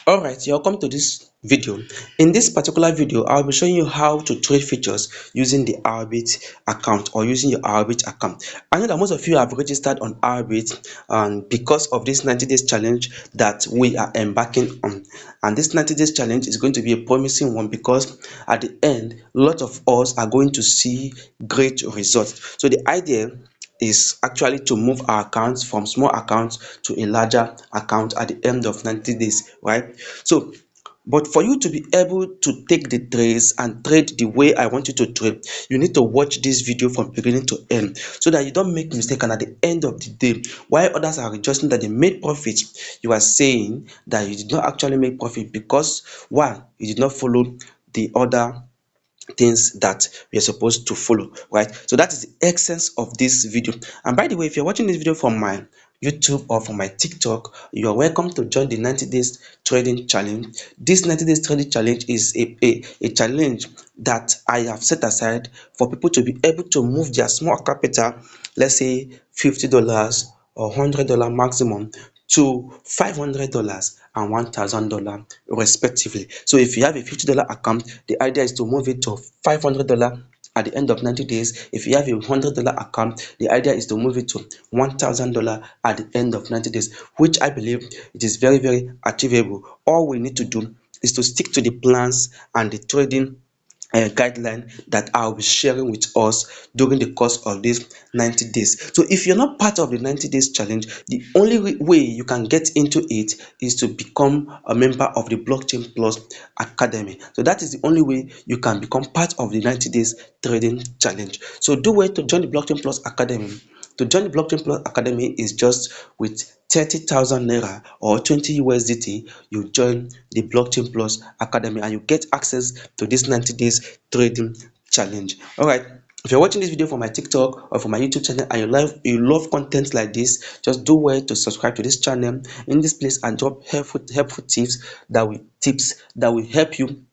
Alright, welcome to this video. In this particular video, I'll be showing you how to trade futures using the Ourbit account or using your Ourbit account. I know that most of you have registered on Ourbit and because of this 90 days challenge that we are embarking on. And this 90 days challenge is going to be a promising one because at the end, a lot of us are going to see great results. So the idea is actually to move our accounts from small accounts to a larger account at the end of 90 days, right? So but for you to be able to take the trades and trade the way I want you to trade, you need to watch this video from beginning to end so that you don't make mistake, and at the end of the day, while others are rejoicing that they made profit, you are saying that you did not actually make profit because one, you did not follow the other things that we are supposed to follow, right? So that is the essence of this video. And by the way, if you're watching this video from my YouTube or from my TikTok, you're welcome to join the 90 days trading challenge. This 90 days trading challenge is a challenge that I have set aside for people to be able to move their small capital, let's say $50 or $100 maximum, to $500 and $1,000 respectively. So if you have a $50 account, the idea is to move it to $500 at the end of 90 days. If you have a $100 account, the idea is to move it to $1,000 at the end of 90 days, which I believe it is very, very achievable. All we need to do is to stick to the plans and the trading guideline that I'll be sharing with us during the course of this 90 days. So if you're not part of the 90 days challenge, the only way you can get into it is to become a member of the Blockchainplus Academy. So that is the only way you can become part of the 90 days trading challenge. So do wait to join the Blockchainplus Academy. To join the Blockchainplus Academy is just with 30,000 naira or 20 USDT. You join the Blockchainplus Academy and you get access to this 90 days trading challenge. All right. If you're watching this video from my TikTok or from my YouTube channel and you love content like this, just do well to subscribe to this channel in this place and drop helpful tips that will help you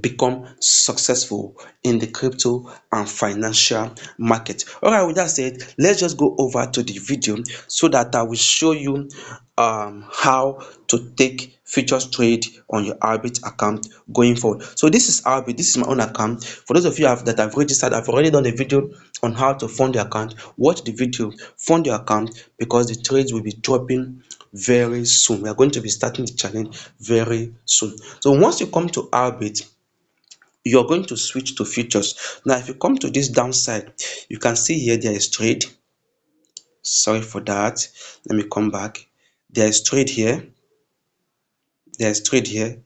become successful in the crypto and financial market. All right, with that said, let's just go over to the video so that I will show you how to take futures trade on your Ourbit account going forward. So this is Ourbit, this is my own account. For those of you that have registered, I've already done a video on how to fund your account. Watch the video, fund your account, because the trades will be dropping very soon. We are going to be starting the challenge very soon. So once you come to Ourbit, you're going to switch to futures. Now if you come to this downside, you can see here there is trade. Sorry for that, let me come back. There is trade here, there is trade here,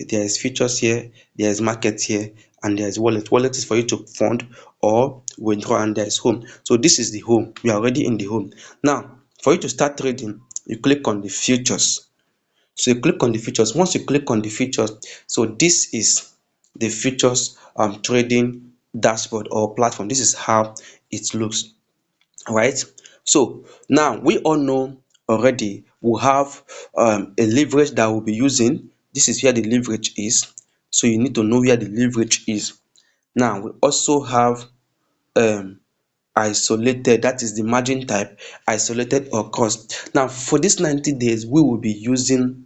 there is futures here, there is market here, and there is wallet is for you to fund or withdraw, and there is home. So this is the home. We are already in the home. Now for you to start trading, you click on the futures. So you click on the futures. Once you click on the futures, so this is the futures trading dashboard or platform. This is how it looks, right? So now we all know already we have a leverage that we'll be using. This is where the leverage is. So you need to know where the leverage is. Now we also have isolated, that is the margin type, isolated or cross. Now for this 90 days, we will be using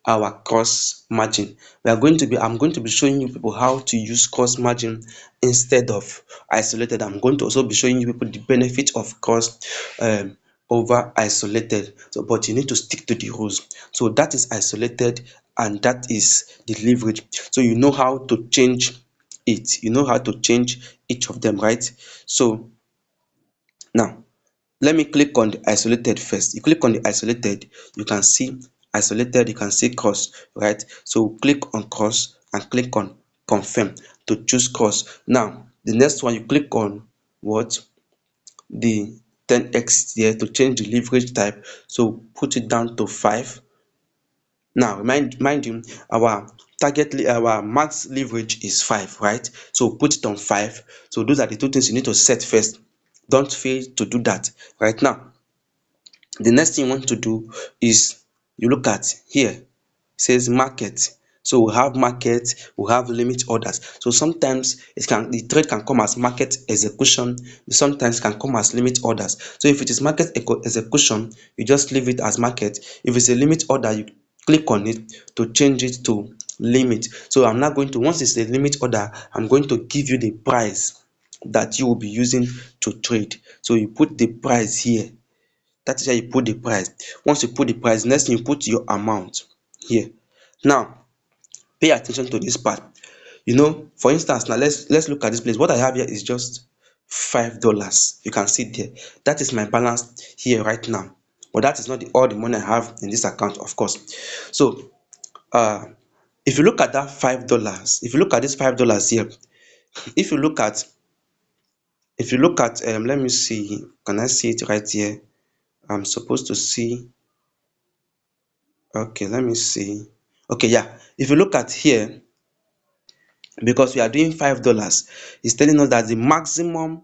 our cross margin. I'm going to be showing you people how to use cross margin instead of isolated. I'm going to also be showing you people the benefit of cross over isolated. So but you need to stick to the rules. So that is isolated and that is the leverage. So you know how to change it, you know how to change each of them, right? So now let me click on the isolated first. You click on the isolated, you can see isolated, you can see cross, right? So click on cross and click on confirm to choose cross. Now the next one, you click on what? The 10x here to change the leverage type. So put it down to 5. Now mind you, our max leverage is 5, right? So put it on 5. So those are the two things you need to set first. Don't fail to do that. Right now, the next thing you want to do is you look at here, it says market. So we have market, we have limit orders. So sometimes the trade can come as market execution, sometimes can come as limit orders. So if it is market execution, you just leave it as market. If it's a limit order, click on it to change it to limit. So I'm now going to, once it's a limit order, I'm going to give you the price that you will be using to trade. So you put the price here. That is how you put the price. Once you put the price, next thing you put your amount here. Now pay attention to this part. For instance, now let's look at this place. What I have here is just $5. You can see there. That is my balance here right now. But that is not all the money I have in this account, of course. So uh if you look at that $5, if you look at this $5 here, if you look at let me see, can I see it right here? I'm supposed to see. Okay, let me see. Okay, yeah. If you look at here, because we are doing $5, it's telling us that the maximum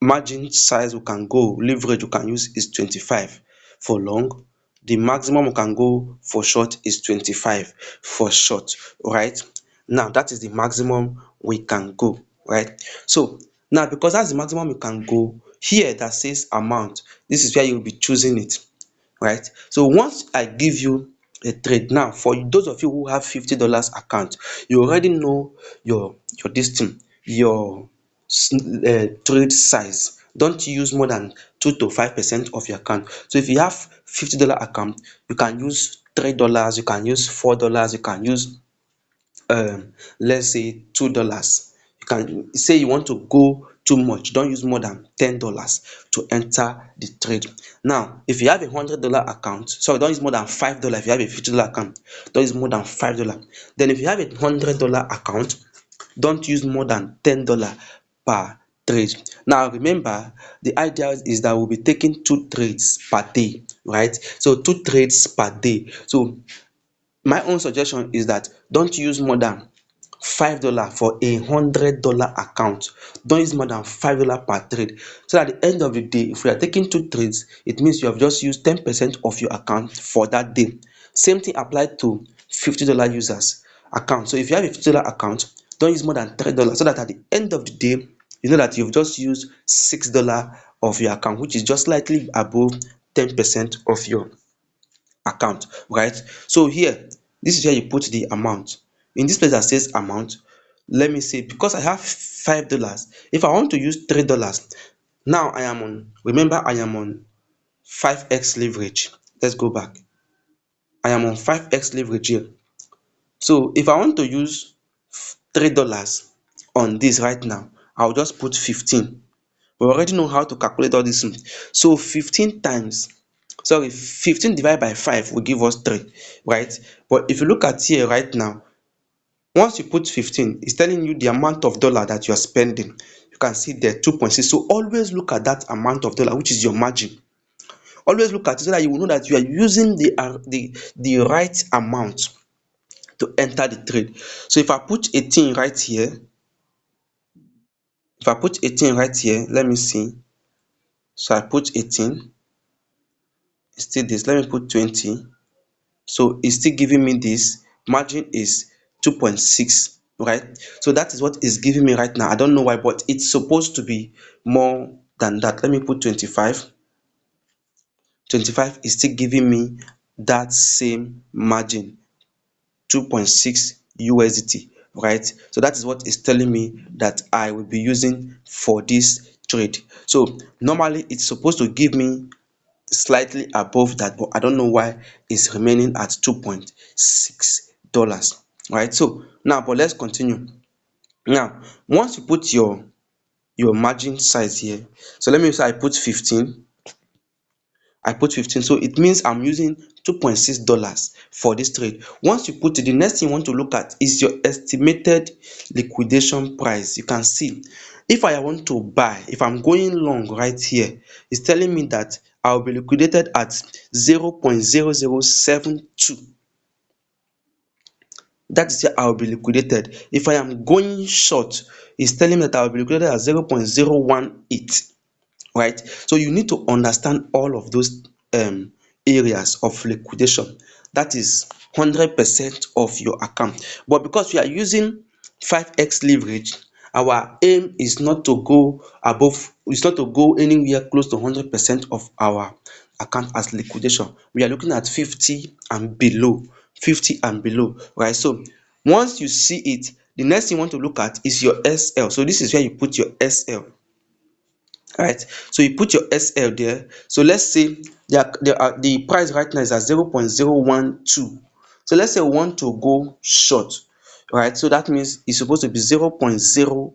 margin size we can go, leverage we can use is 25 for long. The maximum we can go for short is 25 for short, right? Now that is the maximum we can go, right? So now, because that's the maximum we can go, here that says amount, this is where you'll be choosing it, right? So once I give you a trade, now for those of you who have $50 account, you already know your this thing, your trade size. Don't use more than 2 to 5% of your account. So if you have $50 account, you can use $3, you can use $4, you can use let's say $2. You can say you want to go too much, don't use more than $10 to enter the trade. Now if you have $100 account, sorry, don't use more than $5. If you have a $50 account, don't use more than $5. Then if you have a $100 account, don't use more than $10 per trade. Now remember, the idea is that we'll be taking 2 trades per day, right? So 2 trades per day. So my own suggestion is that don't use more than $5 for a $100 account. Don't use more than $5 per trade. So at the end of the day, if you are taking 2 trades, it means you have just used 10% of your account for that day. Same thing applied to $50 users account. So if you have a $50 account, don't use more than $3, so that at the end of the day, you know that you've just used $6 of your account, which is just slightly above 10% of your account, right? So here, this is where you put the amount. In this place that says amount, let me say, because I have $5, if I want to use $3, now I am on, remember, I am on 5x leverage. Let's go back. I am on 5x leverage here. So if I want to use $3 on this right now, I'll just put 15. We already know how to calculate all these things. So 15 divided by 5 will give us 3, right? But if you look at here right now, once you put 15, it's telling you the amount of dollar that you are spending. You can see there 2.6. So always look at that amount of dollar, which is your margin. Always look at it so that you will know that you are using the right amount to enter the trade. So if I put 18 right here, let me see. So I put 18, it's still this. Let me put 20. So it's still giving me this. Margin is 2.6, right? So that is what it's giving me right now. I don't know why, but it's supposed to be more than that. Let me put 25. 25 is still giving me that same margin, 2.6 USDT, right? So that is what it's telling me that I will be using for this trade. So normally it's supposed to give me slightly above that, but I don't know why it's remaining at $2.6, right? So now, but let's continue. Now once you put your margin size here, so let me say I put 15, so it means I'm using $2.6 for this trade. Once you put it, the next thing you want to look at is your estimated liquidation price. You can see, if I want to buy, if I'm going long right here, it's telling me that I'll be liquidated at 0.0072. That is where I'll be liquidated. If I am going short, it's telling me that I'll be liquidated at 0.018. Right? So you need to understand all of those areas of liquidation. That is 100% of your account. But because we are using 5x leverage, our aim is not to go above, is not to go anywhere close to 100% of our account as liquidation. We are looking at 50 and below, 50 and below, right? So once you see it, the next thing you want to look at is your SL. So this is where you put your SL, right? So you put your SL there. So let's say the price right now is at 0.012. So let's say we want to go short, right? So that means it's supposed to be 0.014.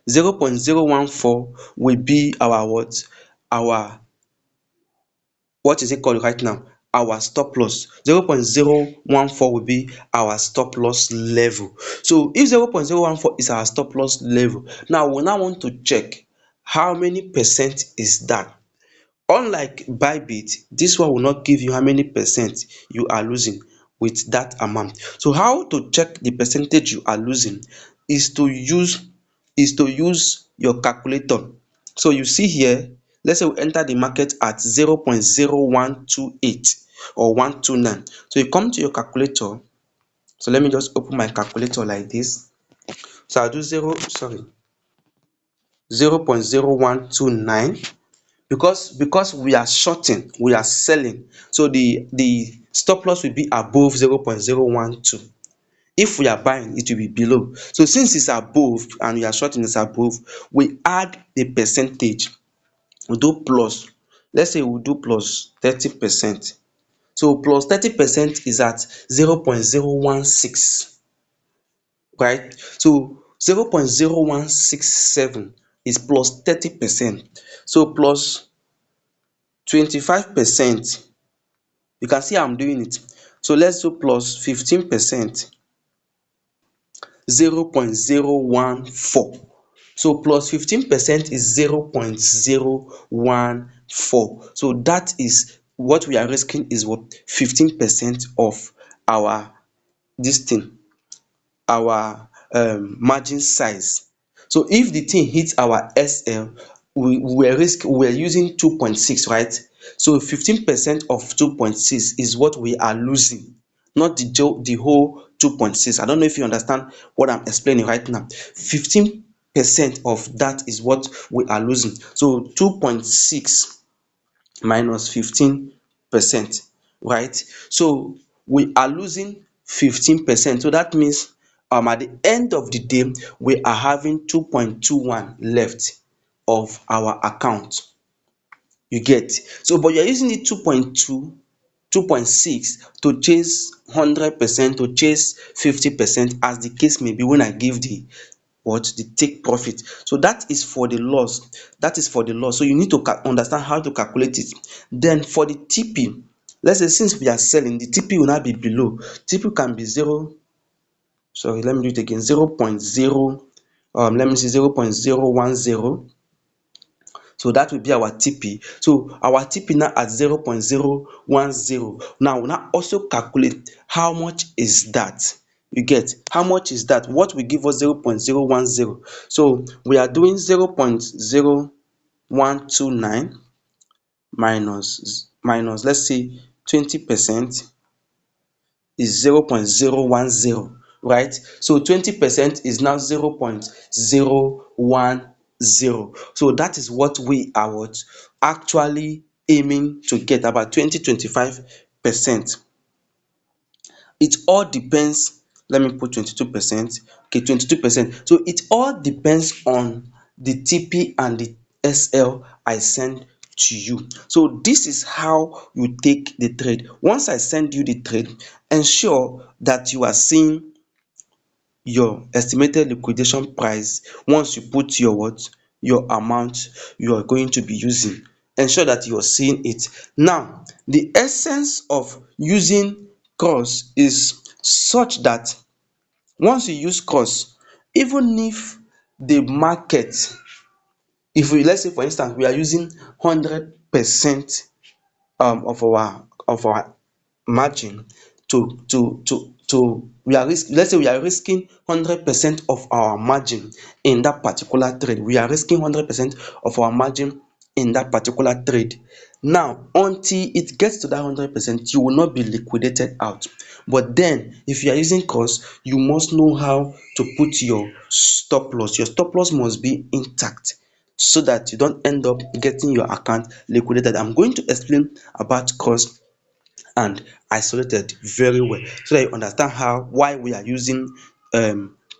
0.014 will be our what? Our, what is it called right now? Our stop loss. 0.014 will be our stop loss level. So if 0.014 is our stop loss level, now we now want to check how many percent is that. Unlike Bybit, this one will not give you how many percent you are losing with that amount. So how to check the percentage you are losing is to use your calculator. So you see here, let's say we enter the market at 0.0128 or 129. So you come to your calculator. So let me just open my calculator like this. So I'll do 0.0129. Because we are shorting, we are selling, so the stop loss will be above 0.012. If we are buying, it will be below. So since it's above and we are shorting, it's above, we add the percentage. We do plus, let's say we do plus 30%. So plus 30% is at 0.016, right? So 0.0167 is plus 30%. So plus 25%, you can see I'm doing it. So let's do plus 15%, 0.014. So plus 15% is 0.014. So that is what we are risking, is what? 15% of our this thing, our margin size. So if the thing hits our SL, we're using 2.6, right? So 15% of 2.6 is what we are losing, not the whole 2.6. I don't know if you understand what I'm explaining right now. 15% of that is what we are losing. So 2.6 minus 15%, right? So we are losing 15%. So that means at the end of the day, we are having 2.21 left of our account. You get? So but you're using the 2.2, 2.6 to chase 100%, to chase 50%, as the case may be, when I give the the take profit. So that is for the loss. That is for the loss. So you need to understand how to calculate it. Then for the TP, let's say since we are selling, the TP will not be below. TP can be 0, sorry, let me do it again, 0.0, let me see, 0.010. So that will be our TP. So our TP now at 0.010. Now we now also calculate how much is that. You get? How much is that? What will give us 0.010? So we are doing 0.0129 minus let's say 20% is 0.010, right? So 20% is now 0.010. So that is what we are actually aiming to get, about 20-25%. It all depends. Let me put 22%. Okay, 22%. So it all depends on the TP and the SL I send to you. So this is how you take the trade. Once I send you the trade, ensure that you are seeing your estimated liquidation price. Once you put your amount you are going to be using, ensure that you are seeing it. Now the essence of using cross is such that once you use cross, even if the market, if we, let's say for instance, we are using 100% of our margin to we are let's say we are risking 100% of our margin in that particular trade. We are risking 100% of our margin in that particular trade. Now until it gets to that 100%, you will not be liquidated out. But then if you are using cost, you must know how to put your stop loss. Your stop loss must be intact. so that you don't end up getting your account liquidated. I'm going to explain about cost and isolated very well, so that you understand why we are using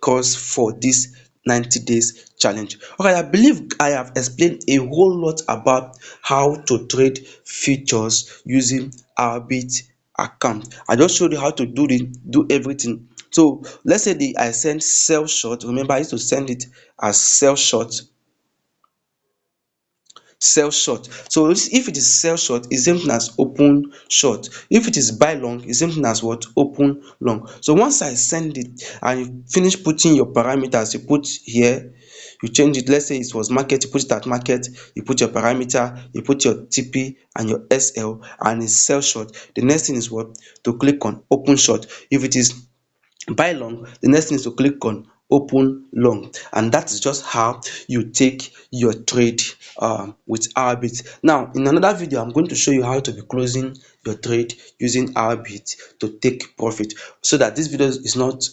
course for this 90 days challenge. Okay, I believe I have explained a whole lot about how to trade futures using Ourbit account. I just showed you how to do everything. So let's say I send sell short. Remember, I used to send it as sell short. So if it is sell short, it's same thing as open short. If it is buy long, it's same thing as what? Open long. So once I send it and you finish putting your parameters, you put here, you change it. Let's say it was market, you put it at market, you put your parameter, you put your TP and your SL, and it's sell short. The next thing is what? To click on open short. If it is buy long, the next thing is to click on open long, and that is just how you take your trade with Ourbit. Now in another video, I'm going to show you how to be closing your trade using Ourbit to take profit, so that this video is not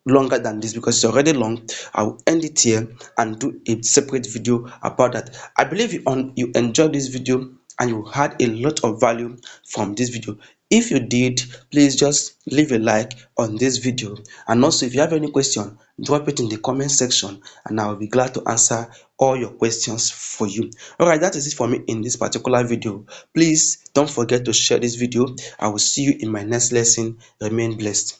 longer than this because it's already long. I'll end it here and do a separate video about that. I believe you enjoyed this video and you had a lot of value from this video. If you did, please just leave a like on this video, and also if you have any question, drop it in the comment section and I'll be glad to answer all your questions for you. All right, that is it for me in this particular video. Please don't forget to share this video. I will see you in my next lesson. Remain blessed.